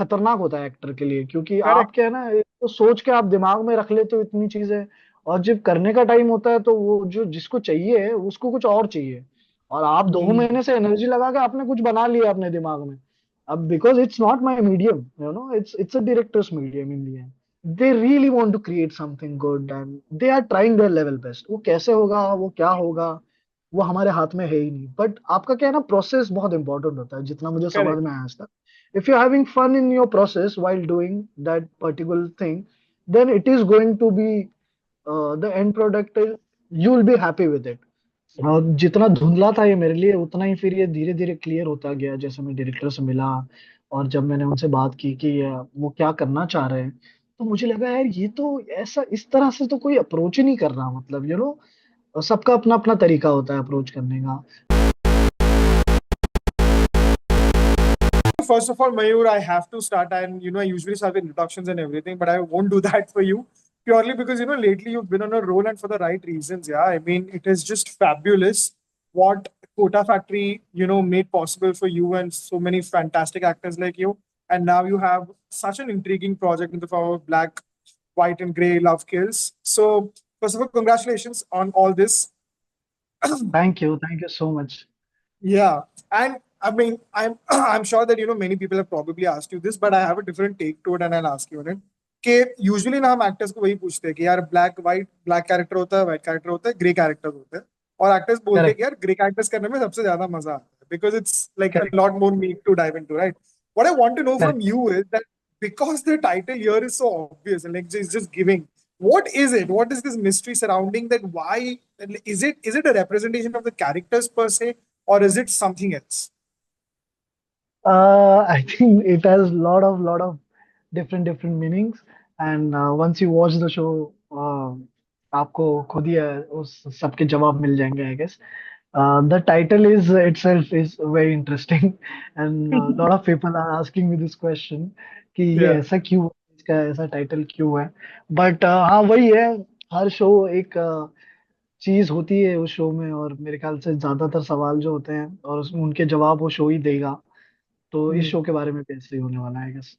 खतरनाक होता है एक्टर के लिए, क्योंकि आप करेक्ट। क्या है ना, एक तो सोच के आप दिमाग में रख लेते हो इतनी चीजें, और जब करने का टाइम होता है तो वो जो जिसको चाहिए उसको कुछ और चाहिए, और आप दो हम्म। महीने से एनर्जी लगा के आपने कुछ बना लिया अपने दिमाग में। अब because it's not my medium, it's a director's medium in the end, they really want to create something good and they are trying their level best. वो कैसे होगा, वो क्या होगा, वो हमारे हाथ में है ही नहीं। बट आपका क्या है ना, प्रोसेस बहुत इंपॉर्टेंट होता है जितना मुझे समझ करेक्ट। में आया आज तक। If you're having fun in your process while doing that particular thing, then it is going to be the end product you will be happy with it. जितना धुंधला था ये मेरे लिए, उतना ही फिर ये धीरे धीरे क्लियर होता गया जैसे मैं डायरेक्टर से मिला, और जब मैंने उनसे बात की कि वो क्या करना चाह रहे हैं, तो मुझे लगा यार ये तो ऐसा इस तरह से तो कोई अप्रोच ही नहीं कर रहा, मतलब सबका अपना अपना तरीका होता है अप्रोच करने का। First of all, Mayur, I have to start, and I usually start with introductions and everything, but I won't do that for you purely because lately you've been on a roll and for the right reasons. Yeah, I mean it is just fabulous what Kota Factory made possible for you and so many fantastic actors like you, and now you have such an intriguing project in the form of Black, White, and Grey Love Kills. So first of all, congratulations on all this. Thank you so much. Yeah, and I mean, I'm I'm sure that many people have probably asked you this, but I have a different take to it, and I'll ask you on it. कि usually ना हम actors को वही पूछते हैं कि यार black character होता है, व्हाइट कैरेक्टर होता है, ग्रे कैरेक्टर होता है, और एक्टर्स बोलते हैं करेक्ट। कि यार ग्रे कैरेक्टर्स करने में सबसे ज्यादा मजा आता है because it's like a lot more meat to dive into, right? What I want to know from correct. You is that because the title here is so obvious and like just giving, what is it, what is this mystery surrounding that, why is it a representation of the characters per se, or is it something else? I think it has lot of different meanings, and once you watch the show, आपको खुद ही उस सबके जवाब मिल जाएंगे, I guess. The title is itself is very interesting, and a lot of people are asking me this question कि ये Yeah. ऐसा क्यों है, इसका ऐसा टाइटल क्यों है। बट हाँ वही है, हर शो एक चीज होती है उस शो में, और मेरे ख्याल से ज्यादातर सवाल जो होते हैं और उनके जवाब वो शो ही देगा। तो इस Hmm. शो के बारे में भी ऐसे ही होने वाला है, I guess.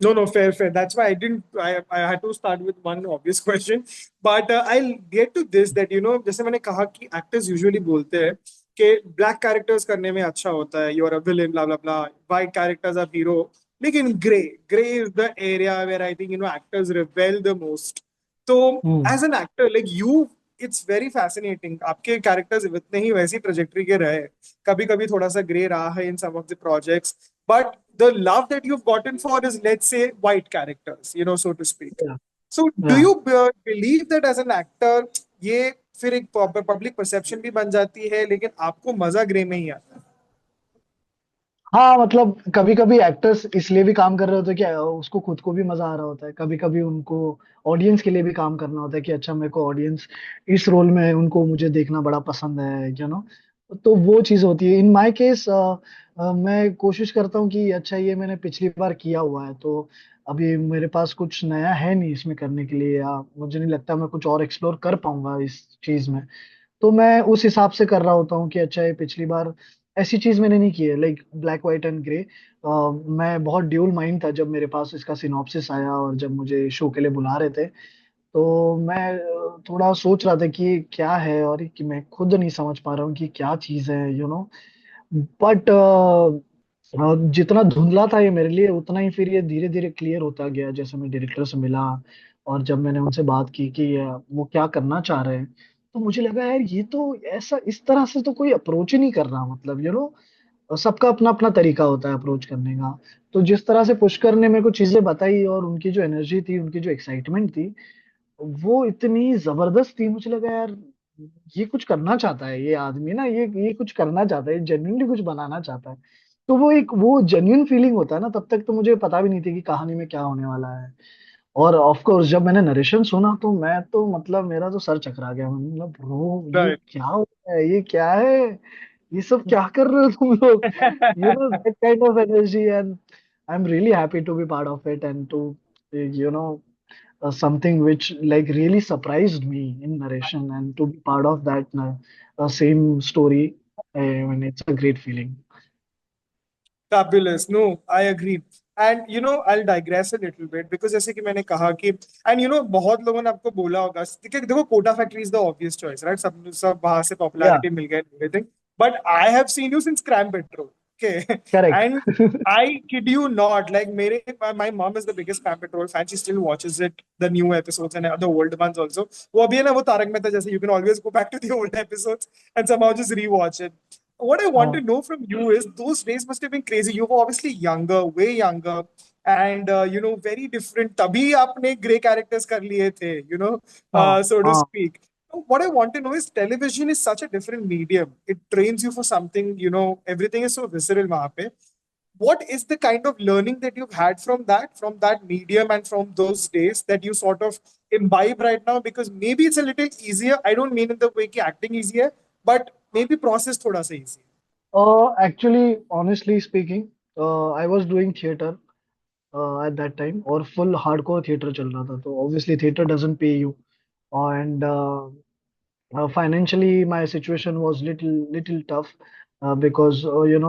No, no, fair, fair. That's why I didn't. I had to start with one obvious question, but I'll get to this. That जैसे मैंने कहा कि actors usually बोलते हैं कि black characters करने में अच्छा होता है. You are a villain, blah blah blah. White characters are hero. लेकिन grey is the area where I think actors rebel the most. तो हम्म। as an actor like you, it's very fascinating. आपके characters इतने ही वैसी trajectory के रहे. कभी कभी थोड़ा सा grey रहा है in some of the projects, but the love that you've gotten for is, let's say, white characters, so to speak. या So do या you believe that as an actor ये फिर एक पब्लिक परसेप्शन भी बन जाती है लेकिन आपको मजा ग्रे में ही आता है? हाँ, मतलब कभी कभी एक्टर्स इसलिए भी काम कर रहे होते हैं कि उसको खुद को भी मजा आ रहा होता है, कभी कभी उनको ऑडियंस के लिए भी काम करना होता है कि अच्छा मेरे को ऑडियंस इस रोल में उनको मुझे देखना बड़ा पसंद है, तो वो चीज होती है। इन माय केस मैं कोशिश करता हूँ कि अच्छा ये मैंने पिछली बार किया हुआ है, तो अभी मेरे पास कुछ नया है नहीं इसमें करने के लिए, या मुझे नहीं लगता मैं कुछ और एक्सप्लोर कर पाऊंगा इस चीज में। तो मैं उस हिसाब से कर रहा होता हूँ कि अच्छा ये पिछली बार ऐसी चीज मैंने नहीं की है, like black white and grey. मैं बहुत ड्यूल माइंड था जब मेरे पास इसका सिनॉप्सिस आया और जब मुझे शो के लिए बुला रहे थे, तो मैं थोड़ा सोच रहा था कि ये क्या है, और कि मैं खुद नहीं समझ पा रहा हूँ कि क्या चीज है, बट जितना धुंधला था ये मेरे लिए, उतना ही फिर ये धीरे धीरे क्लियर होता गया जैसे मैं डायरेक्टर से मिला, और जब मैंने उनसे बात की कि वो क्या करना चाह रहे हैं, तो मुझे लगा यार ये तो ऐसा इस तरह से तो कोई अप्रोच ही नहीं कर रहा, मतलब सबका अपना अपना तरीका होता है अप्रोच करने का। तो जिस तरह से पुष्कर ने मेरे को चीजें बताई, और उनकी जो एनर्जी थी, उनकी जो एक्साइटमेंट थी, वो इतनी जबरदस्त थी, मुझे लगा यार ये कुछ करना चाहता है ये आदमी ना, ये कुछ करना चाहता है, जेन्युइनली कुछ बनाना चाहता है। तो वो जेन्युइन फीलिंग होता है ना, तब तक तो मुझे पता भी नहीं थी कि कहानी में क्या होने वाला है। और ऑफ कोर्स जब मैंने नरेशन सुना तो मैं तो मतलब मेरा तो सर चकरा गया, मैंने मतलब ब्रो ये Right. क्या हो रहा है, ये क्या है, ये सब क्या कर रहे हो तुम लोग, that kind of energy, and I am really happy to be part of it and to you know something which like really surprised me in narration, and to be part of that same story, I mean, it's a great feeling. Fabulous. No, I agree. And I digress a little bit because जैसे कि मैंने कहा कि and बहुत लोगों ने आपको बोला होगा, देखिए देखो Kota factory is the obvious choice, right? सब सब वहां से या पॉपुलैरिटी मिल गई everything, but I have seen you since crime patrol, okay? And correct I kid you not, like my mom is the biggest Pam Patrol fan. She still watches it, the new episodes and the old ones also. वो अभी है ना वो तारक मेहता जैसे, you can always go back to the old episodes and somehow just rewatch it. What I want to हाँ know from you is those days must have been crazy. You were obviously younger, way younger, and very different. तभी आपने grey characters कर लिए थे, हाँ so to हाँ speak. What I want to know is television is such a different medium. It trains you for something, everything is so visceral वहाँ पे. What is the kind of learning that you've had from that medium and from those days that you sort of imbibe right now? Because maybe it's a little easier. I don't mean in the way कि acting easier, but maybe process थोड़ा सा easy. Actually, honestly speaking, I was doing theater at that time, और full hardcore theater चल रहा था, तो obviously theater doesn't pay you, and financially my situation was little tough, because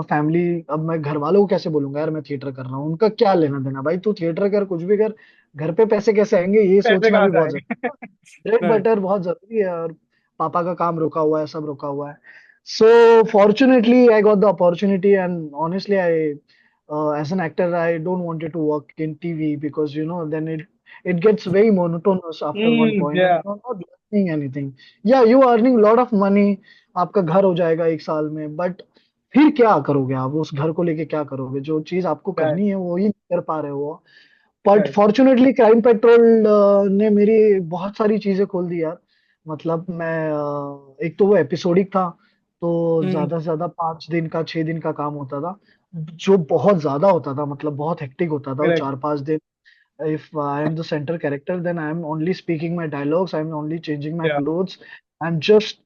family, अब मैं घर वालों को कैसे बोलूंगा यार मैं थिएटर कर रहा हूँ, उनका क्या लेना देना, भाई तू थिएटर कर कुछ भी कर, घर पे पैसे कैसे आएंगे ये पैसे सोचना कहाँ भी से बहुत आएंगे? जरूरी है, ब्रेड Right. बटर बहुत जरूरी है, और पापा का काम रुका हुआ है, सब रुका हुआ है. So fortunately I got the opportunity, and honestly I, as an actor I don't wanted to work in TV, because then it gets very monotonous after one point and Yeah. you're not learning anything. Yeah, you are earning lot of money, आपका घर हो जाएगा एक साल में, but फिर क्या करोगे आप उस घर को लेके, क्या करोगे, जो चीज आपको Right. करनी है वो ही नहीं कर पा रहे हो. But Right. Fortunately crime petrol ने मेरी बहुत सारी चीजें खोल दी यार. मतलब मैं, एक तो वो एपिसोडिक था, तो Hmm. ज्यादा से ज्यादा 5 दिन का 6 दिन का काम होता था, जो बहुत ज्यादा होता था, मतलब बहुत हेक्टिक होता था वो Correct. 4-5 दिन. If I am the center character, then I am only speaking my dialogues, I am only changing my Yeah. clothes. I'm just,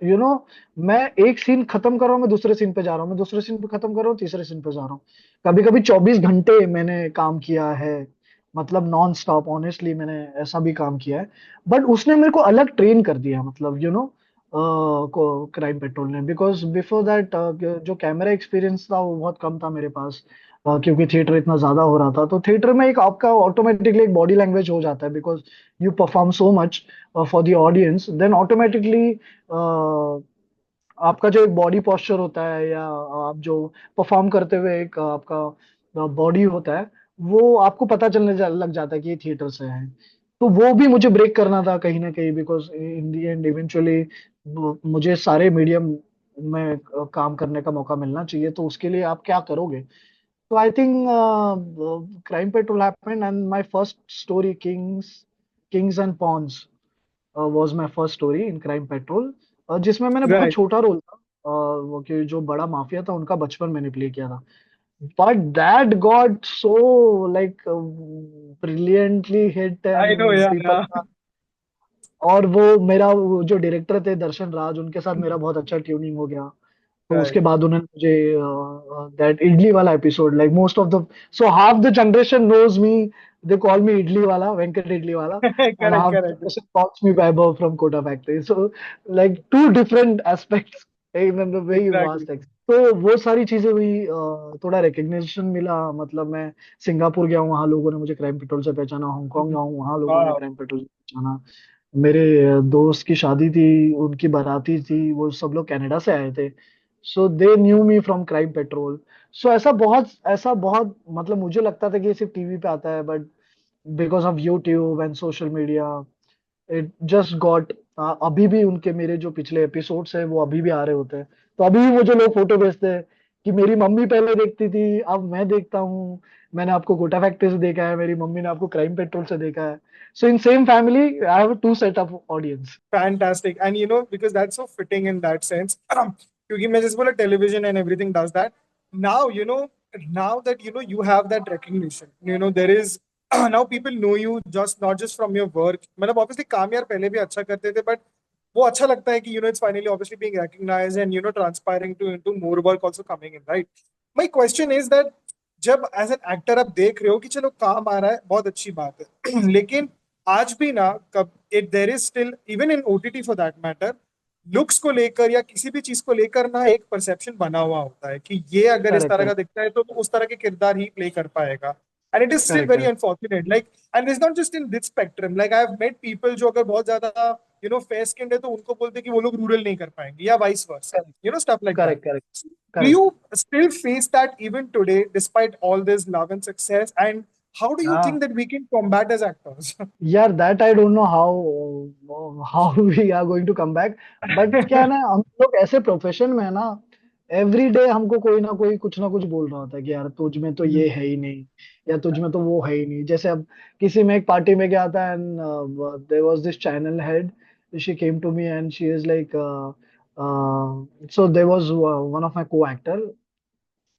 मैं एक सीन खत्म कर रहा हूँ, मैं दूसरे सीन पे जा रहा हूँ, मैं दूसरे सीन पे खत्म कर रहा हूँ, तीसरे सीन पे जा रहा हूँ. कभी कभी 24 घंटे मैंने काम किया है, मतलब नॉन स्टॉप, ऑनेस्टली मैंने ऐसा भी काम किया है. बट उसने मेरे को अलग ट्रेन कर दिया, मतलब को क्राइम पेट्रोल ने, बिकॉज बिफोर दैट जो कैमरा एक्सपीरियंस था वो बहुत कम था मेरे पास, क्योंकि थिएटर इतना ज्यादा हो रहा था. तो थिएटर में एक आपका ऑटोमेटिकली एक बॉडी लैंग्वेज हो जाता है, because you perform so much for the audience, then automatically आपका जो एक बॉडी पोस्चर होता है, या आप जो परफॉर्म करते हुए एक आपका बॉडी होता है, वो आपको पता चलने लग जाता है कि ये थिएटर से है. तो वो भी मुझे ब्रेक करना था कहीं ना कहीं, because in the and eventually मुझे सारे मीडियम में काम करने का मौका मिलना चाहिए, तो उसके लिए आप क्या करोगे. So I think Crime Patrol happened, and my first story, Kings and Pawns, was my first story in Crime Patrol, जिसमें मैंने बहुत Right. छोटा रोल था, वो कि जो बड़ा माफिया था उनका बचपन मैंने प्ले किया था. But that got so like brilliantly hit I know. and Yeah. people. Yeah. और वो जो डायरेक्टर थे दर्शन राज, उनके साथ मेरा बहुत अच्छा ट्यूनिंग हो गया. तो Right. उसके बाद उन्होंने मुझे दैट इडली वाला episode, like most of the, so half the generation knows me, they call me idli वाला, वेंकट इडली वाला, and Correct. Half the Correct. Generation calls me Vaibhav from Kota factory. So like two different aspects in the very Exactly. Vast. तो वो सारी चीजें हुई, थोड़ा recognition मिला, मतलब मैं सिंगापुर गया हूँ, वहां लोगों ने मुझे क्राइम पेट्रोल से पहचाना, हांगकांग गया हूँ, वहां लोगों ने Wow. क्राइम पेट्रोल से पहचाना. मेरे दोस्त की शादी थी, उनकी बाराती थी, वो सब लोग कनाडा से आए थे, so they knew me from Crime Patrol. So ऐसा बहुत मतलब मुझे लगता था कि ये सिर्फ टीवी पे आता है, but because of YouTube and social media it just got, अभी भी उनके मेरे जो पिछले एपिसोड्स हैं वो अभी भी आ रहे होते हैं. तो अभी भी मुझे लोग फोटो भेजते हैं कि मेरी मम्मी पहले देखती थी, अब मैं देखता हूँ, मैंने आपको गोटा फैक्ट्री से देखा है, मेरी मम्मी ने आपको क्राइम पेट्रोल से देखा है. So in same family I have two set of audience. Fantastic. And because that's so fitting in that sense. क्योंकि मैं जैसे बोला television and everything does that. Now, now that you have that recognition, there is now people know you just not just from your work. मतलब obviously काम यार पहले भी अच्छा करते थे, but वो अच्छा लगता है कि it's finally obviously being recognized and transpiring to into more work also coming in, right? My question is that जब एज एन एक्टर आप देख रहे हो कि चलो काम आ रहा है, बहुत अच्छी बात है लेकिन आज भी ना, कब it there is still even in OTT for that matter, looks को लेकर या किसी भी चीज को लेकर ना एक परसेप्शन बना हुआ होता है कि ये अगर इस करेक्ट तरह का करेक्ट. दिखता है तो उस तरह के किरदार ही प्ले कर पाएगा. and it is still correct very correct unfortunate. Like, and it's not just in this spectrum. Like, I've met people जो अगर बहुत ज्यादा fair skinned है तो उनको बोलते हैं कि वो लोग रूरल नहीं कर पाएंगे, या vice versa, correct stuff like that. Correct correct Do correct you still face that even today, despite all this love and success? And how do you think हाँ that we can combat as actors? यार, that I don't know how we are going to come back. But क्या है ना, हम लोग ऐसे profession में है ना, एवरी डे हमको कोई ना कोई कुछ ना कुछ बोल रहा होता है कि यार तुझ में तो ये है ही नहीं, या तुझ में तो वो है ही नहीं। जैसे अब किसी में एक पार्टी में गया था, and there was this channel head, she came to me and she is like, so there was one of my co-actor,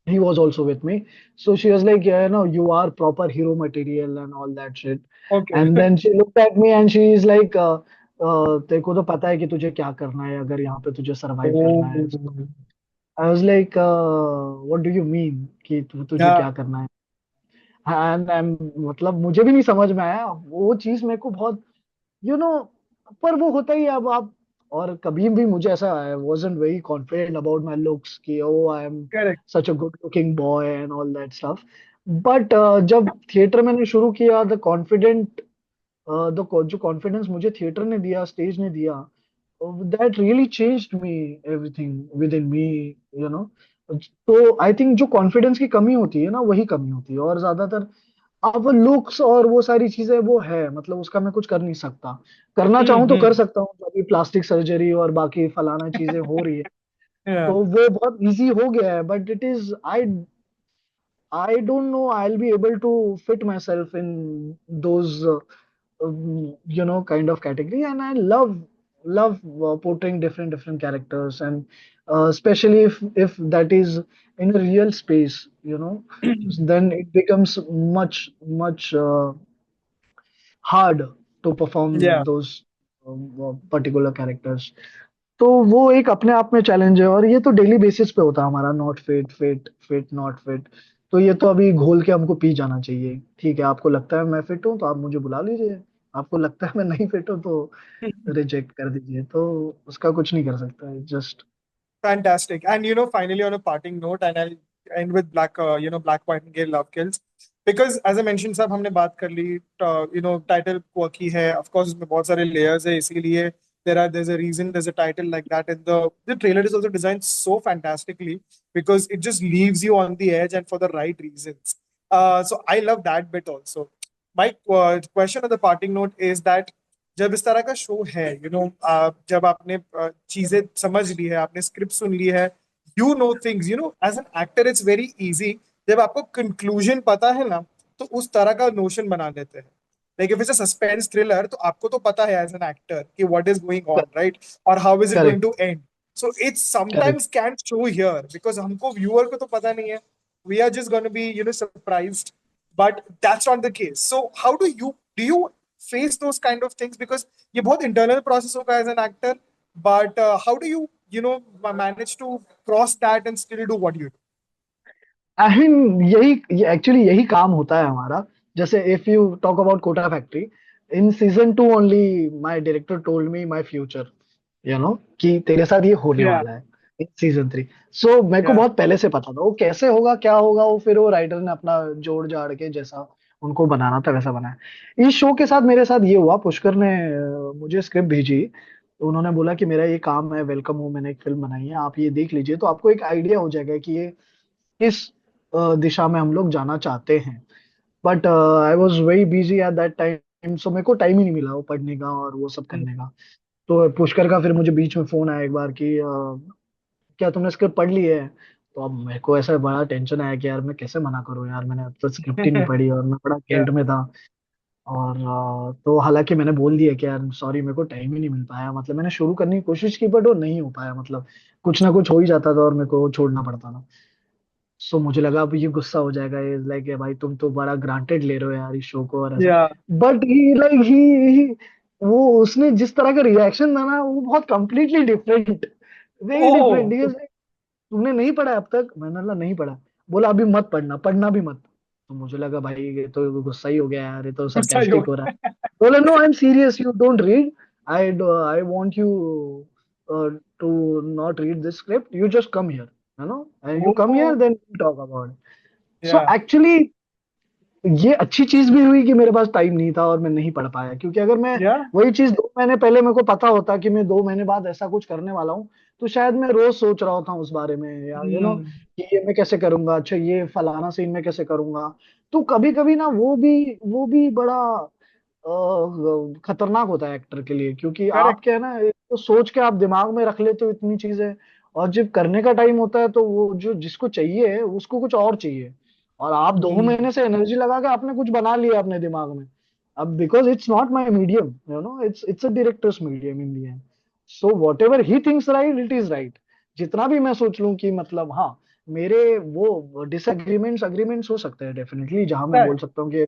he was also with me. So she was like, yeah, no, you are proper hero material and all that shit. Okay. And then she looked at me and she is like, तेरे को तो पता है कि तुझे क्या करना है अगर यहाँ पे तुझे सरवाइव करना है। Oh, I was like, what do you mean कि तुझे yeah, क्या करना है? एंड मतलब मुझे भी नहीं समझ में आया वो चीज, मेरे को बहुत, यू नो, पर वो होता ही है। अब आप, और कभी भी मुझे ऐसा, I wasn't very confident about my looks कि oh I am correct. Such a good looking boy and all that stuff. But जब थिएटर मैंने शुरू किया, जो कॉन्फिडेंस मुझे थिएटर ने दिया, स्टेज ने दिया, that really changed me, everything with in me, you know. तो आई थिंक जो कॉन्फिडेंस की कमी होती है ना, वही कमी होती है। और ज्यादातर अब लुक्स और वो सारी चीजें वो है, मतलब उसका मैं कुछ कर नहीं सकता। करना चाहूँ तो कर Mm-hmm. सकता हूँ, अभी प्लास्टिक सर्जरी और बाकी फलाना चीजें हो रही है, Yeah. तो वो बहुत इजी हो गया है। But it is, I don't know I will be able to fit myself in those kind of category. And I love portraying different characters, and especially if that is in a real space, then it becomes much hard to perform Yeah. those particular characters. तो वो एक अपने आप में challenge है, और ये तो डेली बेसिस पे होता है हमारा, not fit, fit, fit, not fit. तो ये तो अभी घोल के हमको पी जाना चाहिए। ठीक है, आपको लगता है मैं फिट हूँ तो आप मुझे बुला लीजिए, आपको लगता है मैं नहीं फिट हूँ तो रिजेक्ट कर दीजिए, तो उसका कुछ नहीं कर सकता, just. Fantastic. And finally, on a parting note, and I'll end with Black White and Gay Love Kills. Because as I mentioned, सब हमने बात कर ली, title quirky है, of course उसमें बहुत सारे layers है, इसीलिए there's a reason there's a title like that, and the trailer is also designed so fantastically because it just leaves you on the edge and for the right reasons. So I love that bit also. My question on the parting note is that जब इस तरह का show है, जब आपने चीजें समझ ली है, आपने स्क्रिप्ट सुन ली है, things, as an actor it's very easy. जब आपको कंक्लूजन पता है ना, तो उस तरह का नोशन बना लेते हैं। Like if it's a suspense thriller, तो आपको तो पता है एज एन एक्टर कि what is going on, right, और how is it going correct to end. So it's correct sometimes can show here because हमको व्यूअर को तो पता नहीं है, we are just gonna be surprised, but that's not the case. So how do you face those kind of things, because ये बहुत internal process होगा as an actor, but how do manage to cross that and still do what you do? I mean यही actually यही काम होता है हमारा। जैसे if you talk about Kota factory, in season 2 only my director told me my future, कि तेरे साथ ये होने Yeah, वाला है इन सीजन 3। सो मेरे को yeah, बहुत पहले से पता था वो कैसे होगा, क्या होगा। वो फिर वो राइटर ने अपना जोड़ जाड़ के जैसा उनको बनाना था वैसा बनाया। इस शो के साथ मेरे साथ ये हुआ, पुष्कर ने मुझे स्क्रिप्ट भेजी, तो उन्होंने बोला कि मेरा ये काम है, वेलकम हूँ, मैंने एक फिल्म बनाई है, आप ये देख लीजिए तो आपको एक आइडिया हो जाएगा कि ये किस दिशा में हम लोग जाना चाहते हैं। But I was very busy at that time, so मेरे को टाइम ही नहीं मिला वो पढ़ने का और वो सब mm, करने का। तो पुष्कर का फिर मुझे बीच में फोन आया एक बार कि क्या तुमने स्क्रिप्ट पढ़ ली है? तो अब मेरे को ऐसा बड़ा टेंशन आया कि यार मैं कैसे मना करूं, यार मैंने अब तक स्क्रिप्ट ही नहीं पढ़ी और मैं बड़ा yeah, गिल्ट में था। और तो हालांकि मैंने बोल दिया कि यार सॉरी, मेरे को टाइम ही नहीं मिल पाया, मतलब मैंने शुरू करने की कोशिश की बट वो नहीं हो पाया, मतलब कुछ ना कुछ हो ही जाता था और मेरे को छोड़ना पड़ता था। सो मुझे लगा अब ये गुस्सा हो जाएगा, ये लाइक भाई तुम तो बड़ा ग्रांटेड ले रहे हो यार इस शो को और ऐसा। yeah. But he like he वो उसने जिस तरह का रिएक्शन था ना, वो बहुत completely different, very Oh, different. तुमने नहीं पढ़ा अब तक? मैंने बोला नहीं पढ़ा। बोला अभी मत पढ़ना, पढ़ना भी मत। तो मुझे लगा भाई ये तो गुस्सा ही हो गया यार, ये तो गुस्सा ही हो सरकास्टिक हो रहा है। गया। बोला no, I am serious, you don't read, I want you to not read this script, you just come here, and you come here, Oh, then we talk about it. So yeah, actually ये अच्छी चीज भी हुई कि मेरे पास time नहीं था और मैं नहीं पढ़ पाया, क्योंकि अगर मैं Yeah. वही चीज 2 महीने पहले मेरे को पता होता कि मैं 2 महीने बाद ऐसा कुछ करने वाला हूँ, तो शायद मैं रोज सोच रहा होता उस बारे में, या Hmm. कि ये मैं कैसे करूंगा, अच्छा ये फलाना सीन में कैसे करूंगा। तो कभी कभी ना वो भी बड़ा खतरनाक होता है एक्टर के लिए, क्योंकि आप Correct. क्या है ना, एक तो सोच के आप दिमाग में रख लेते हो इतनी चीजें, और जब करने का टाइम होता है तो वो जो जिसको चाहिए उसको कुछ और चाहिए, और आप दो Hmm. महीने से एनर्जी लगा के आपने कुछ बना लिया अपने दिमाग में। अब because it's not my medium, it's a director's medium in the and, so what ever he thinks right it is right. जितना भी मैं सोच लूं कि मतलब हाँ, मेरे वो डिसएग्रीमेंट्स अग्रीमेंट्स हो सकते हैं डेफिनेटली, जहां मैं बोल Right. सकता हूँ कि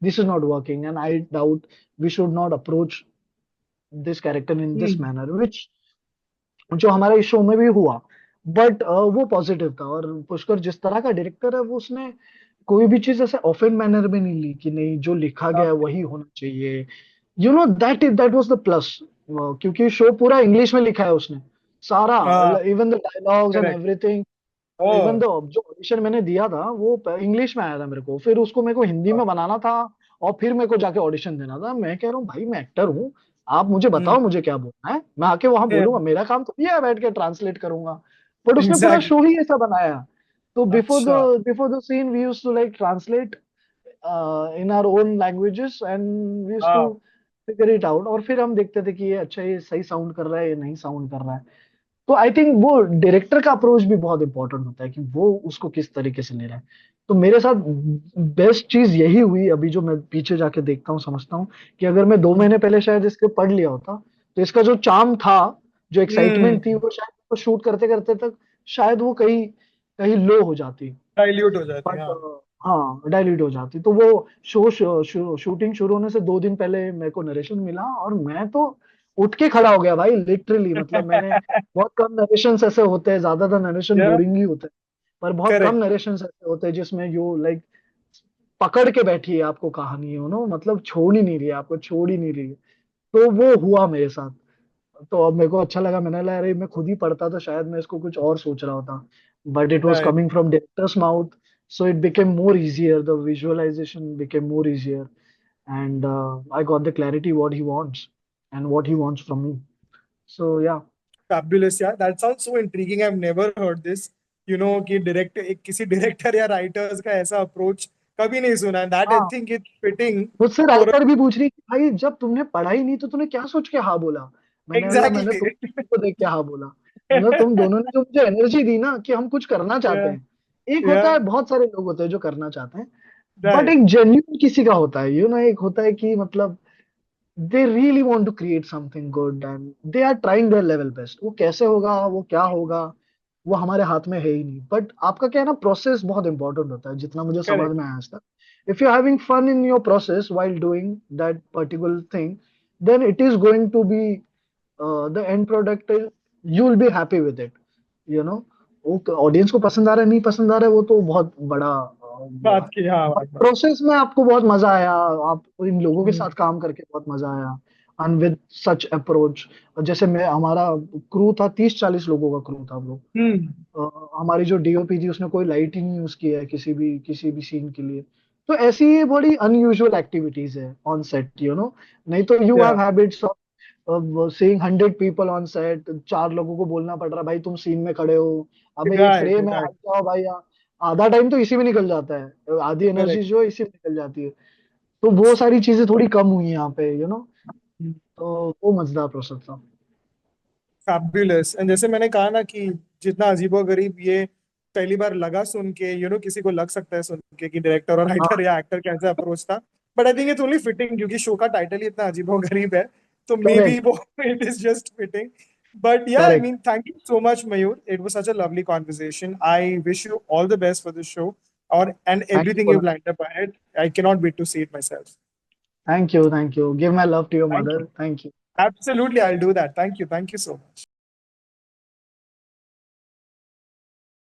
this is not working and I doubt we should not approach this character in this Hmm. Manner, which जो हमारा इस शो में भी हुआ। बट वो पॉजिटिव था, और पुष्कर जिस तरह का डायरेक्टर है वो, उसने कोई भी चीज ऐसे ऑफेंड मैनर में नहीं ली कि नहीं जो लिखा गया है Okay. वही होना चाहिए। दैट वाज द प्लस, क्योंकि शो पूरा इंग्लिश में लिखा है उसने सारा, Ah, even the dialogues and correct. Everything. Even Oh. दो जो ऑडिशन मैंने दिया था वो इंग्लिश में आया था मेरे को, फिर उसको मेरे को हिंदी Ah. में बनाना था, और फिर मेरे को जाके ऑडिशन देना था। मैं कह रहा हूँ भाई मैं एक्टर हूँ, आप मुझे Hmm. बताओ मुझे क्या बोलना है, मैं आके वहां Yeah. बोलूंगा, मेरा काम तो ये है बैठ के ट्रांसलेट करूंगा। बट उसने पूरा Exactly. शो ही ऐसा बनाया। तो अच्छा. Before the scene we used to like translate in our own languages, and we used to Ah. Figure it out, और फिर हम देखते थे कि ये अच्छा ये सही साउंड कर रहा है, ये नहीं साउंड कर रहा है। तो आई थिंक वो डायरेक्टर का अप्रोच भी बहुत इंपॉर्टेंट होता है कि वो उसको किस तरीके से ले रहा है। तो मेरे साथ बेस्ट चीज यही हुई, अभी जो मैं पीछे जाके देखता हूँ समझता हूँ, कि अगर मैं दो Hmm. महीने पहले शायद इसके पढ़ लिया होता, तो इसका जो चार्म था, जो Hmm. एक्साइटमेंट थी, वो शायद वो शूट करते करते तक शायद वो कहीं कहीं लो हो जाती। Dilute हो जाती है, बट हाँ. हाँ, डाइल्यूट हो जाती। तो वो शूटिंग शुरू होने से 2 दिन पहले मेरे को नरेशन मिला, और मैं तो उठ के खड़ा हो गया भाई, लिटरली। मतलब मैंने बहुत कम नरेशंस ऐसे होते हैं, ज्यादातर नरेशन Yeah. बोरिंग ही होते हैं, पर बहुत कम Correct. नरेशंस ऐसे होते हैं जिसमें यू लाइक पकड़ के बैठी है आपको कहानी, मतलब छोड़ ही नहीं रही है, आपको छोड़ ही नहीं रही है। तो वो हुआ मेरे साथ। तो अब मेरे को अच्छा लगा, मैंने लगा अरे मैं खुद ही पढ़ता तो शायद मैं इसको कुछ और सोच रहा होता, but it was Right. Coming from directors mouth, so it became more easier, the visualization became more easier, and I got the clarity what he wants and what he wants from me. So yeah. Fabulous, yeah. That sounds so intriguing. I've never heard this. कि director एक किसी director या writers का ऐसा approach कभी नहीं सुना. That I हाँ, थिंक इट फिटिंग मुझसे फॉर. राइटर भी पूछ रही कि भाई जब तुमने पढ़ा ही नहीं तो तूने क्या सोच के हाँ बोला। मैंने एग्जैक्टली. तुम को देख के हाँ बोला। तुम दोनों ने जो मुझे एनर्जी दी ना कि हम कुछ करना चाहते या. हैं। एक होता या. है, बहुत सारे लोग होते हैं जो करना चाहते हैं, बट राइट. एक जेन्युइन किसी का होता है, एक होता है कि मतलब they really want to create something good and they are trying their level best. वो कैसे होगा, वो क्या होगा, वो हमारे हाथ में है ही नहीं। बट आपका क्या है ना, प्रोसेस बहुत इंपॉर्टेंट होता है, जितना मुझे समझ करेक्ट. में आया आज तक। If you are having fun in your process while doing that particular thing, then it is going to be the end product, you will be happy with it, you know वो audience को पसंद आ रहा है नहीं पसंद आ रहा है वो तो बहुत बड़ा वो है। बात की, हाँ, बट बात बात. प्रोसेस में आपको बहुत मजा आया, आप इन लोगों के हम्म. साथ काम करके बहुत मजा आया, एंड विद सच अप्रोच। जैसे मैं हमारा क्रू था, 30-40 लोगों का क्रू था हम लोग। हम्म. हमारी जो डीओपी थी उसने कोई लाइट ही नहीं यूज की है किसी भी सीन के लिए। तो ऐसी ये बड़ी अनयूजुअल एक्टिविटीज है ऑन सेट, नहीं तो यू या. Have habits seeing 100 people on set, 4 लोगों को बोलना पड़ रहा है भाई तुम सीन में खड़े हो, अबे ये राइट. फ्रेम है हट राइट. जाओ भाई। आधा टाइम तो इसी में निकल जाता है, आधी एनर्जी करेक्ट. जो है इसी में निकल जाती है। तो वो सारी चीजें थोड़ी कम हुई यहाँ पे, तो वो मजेदार प्रोसेस था। फैबुलस. एंड जैसे मैंने कहा ना कि जितना अजीबोगरीब ये पहली बार लगा सुन के, किसी को लग सकता है सुन के कि डायरेक्टर और राइटर हाँ, या एक्टर कैसा अप्रोच था. But I think it's only fitting क्योंकि शो का टाइटल ही इतना अजीबोगरीब है. तो मे बी करेक्ट, वो it is just fitting. But yeah, I correct. Mean, thank you so much, Mayur. It was such a lovely conversation. I wish you all the best for this show और and thank you everything you for lined up ahead. I cannot wait to see it my my self. Thank you give my love to your thank you. Mother, thank you. Absolutely, I'll do that. Thank you. Thank you so much.